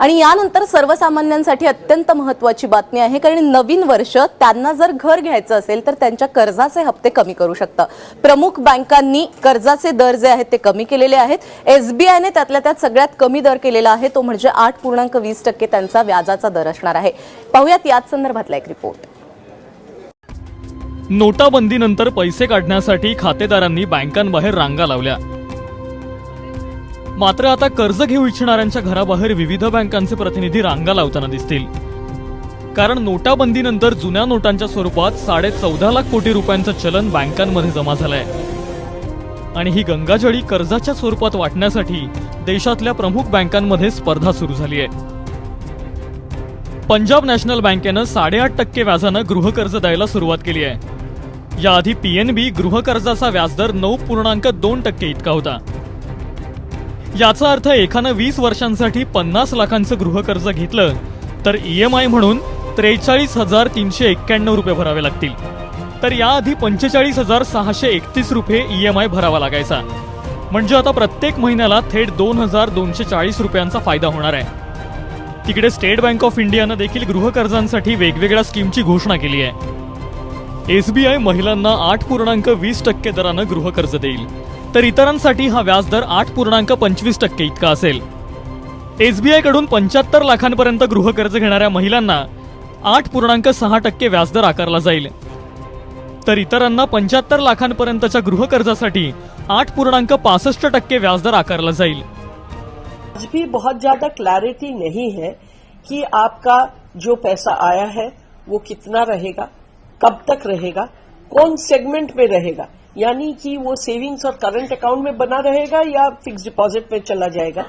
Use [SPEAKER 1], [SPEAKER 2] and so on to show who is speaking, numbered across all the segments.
[SPEAKER 1] आणि यानंतर सर्वसामान्यांसाठी अत्यंत महत्त्वाची बातमी आहे, कारण नवीन वर्ष त्यांना जर घर घ्यायचं असेल तर त्यांच्या कर्जाचे हप्ते कमी करू शकतं। प्रमुख बँकांनी कर्जाचे दर जे आहेत ते कमी केलेले आहेत। एसबीआयने त्यातल्या त्यात सगळ्यात कमी दर केलेला आहे, तो म्हणजे 8.20% त्यांचा व्याजाचा दर असणार आहे। पाहूयात याच संदर्भातला एक रिपोर्ट।
[SPEAKER 2] नोटाबंदीनंतर पैसे काढण्यासाठी खातेदारांनी बँकांबाहेर रांगा लावल्या, मात्र आता कर्ज घेऊ इच्छिणाऱ्यांच्या घराबाहेर विविध बँकांचे प्रतिनिधी रांगा लावताना दिसतील। कारण नोटाबंदीनंतर जुन्या नोटांच्या स्वरूपात 14.5 लाख कोटी रुपयांचं चलन बँकांमध्ये जमा झालंय आणि ही गंगाजळी कर्जाच्या स्वरूपात वाटण्यासाठी देशातल्या प्रमुख बँकांमध्ये स्पर्धा सुरू झाली आहे। पंजाब नॅशनल बँकेनं 8.5% व्याजानं गृहकर्ज द्यायला सुरुवात केली आहे। याआधी पीएनबी गृहकर्जाचा व्याजदर 9.2% इतका होता। याचा अर्थ एकानं 20 वर्षांसाठी 50 लाखांचं गृहकर्ज घेतलं तर ईएमआय म्हणून 43,391 रुपये भरावे लागतील, तर याआधी 45,631 रुपये ईएमआय भरावा लागायचा। म्हणजे आता प्रत्येक महिन्याला थेट 2,240 रुपयांचा फायदा होणार आहे। तिकडे स्टेट बँक ऑफ इंडियानं देखील गृहकर्जांसाठी वेगवेगळ्या स्कीमची घोषणा केली आहे। एसबीआय महिलांना 8.20% दरानं गृहकर्ज देईल, तर इतरांसाठी हा व्याजदर 8.25% इतका असेल। एसबीआय कडून 75 लाखांपर्यंत गृहकर्ज घेणाऱ्या महिलांना 8.6% व्याजदर आकारला जाईल, तर इतरांना 75 लाखांपर्यंतच्या गृहकर्जासाठी 8.65% व्याजदर आकारला जाईल।
[SPEAKER 3] आज भी बहुत ज्यादा क्लैरिटी नहीं है कि आपका जो पैसा आया है वो कितना रहेगा, कब तक रहेगा, कौन सेगमेंट में रहेगा, यानी कि वो सेविंग्स और करंट अकाउंट में बना रहेगा या फिक्स डिपॉजिट में चला जाएगा।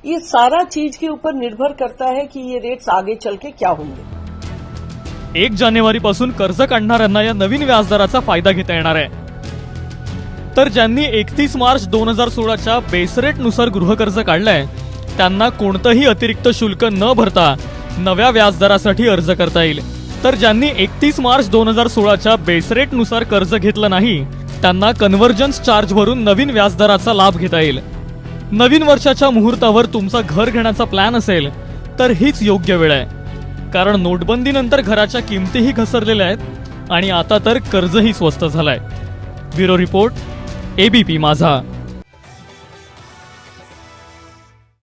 [SPEAKER 3] ये सारा चीज के ऊपर निर्भर करता है कि ये रेट्स आगे चल के क्या होंगे।
[SPEAKER 2] 1 जानेवारीपासून कर्ज काढणाऱ्यांना या नवीन व्याजदराचा फायदा घेता येणार आहे, तर ज्यांनी 31 मार्च 2016च्या बेस रेटनुसार गृहकर्ज काढलंय त्यांना कोणतंही अतिरिक्त शुल्क न भरता नव्या व्याजदरासाठी अर्ज करता येईल, तर ज्यांनी 31 मार्च 2016च्या बेस रेटनुसार कर्ज घेतलं नाही त्यांना कन्व्हर्जन्स चार्ज भरून नवीन व्याजदराचा लाभ घेता येईल। नवीन वर्षाच्या मुहूर्तावर तुमचा घर घेण्याचा प्लॅन असेल तर हीच योग्य वेळ आहे, कारण नोटबंदीनंतर घराच्या किमतीही घसरलेल्या आहेत आणि आता तर कर्जही स्वस्त झालंय। ब्युरो रिपोर्ट, एबीपी माझा।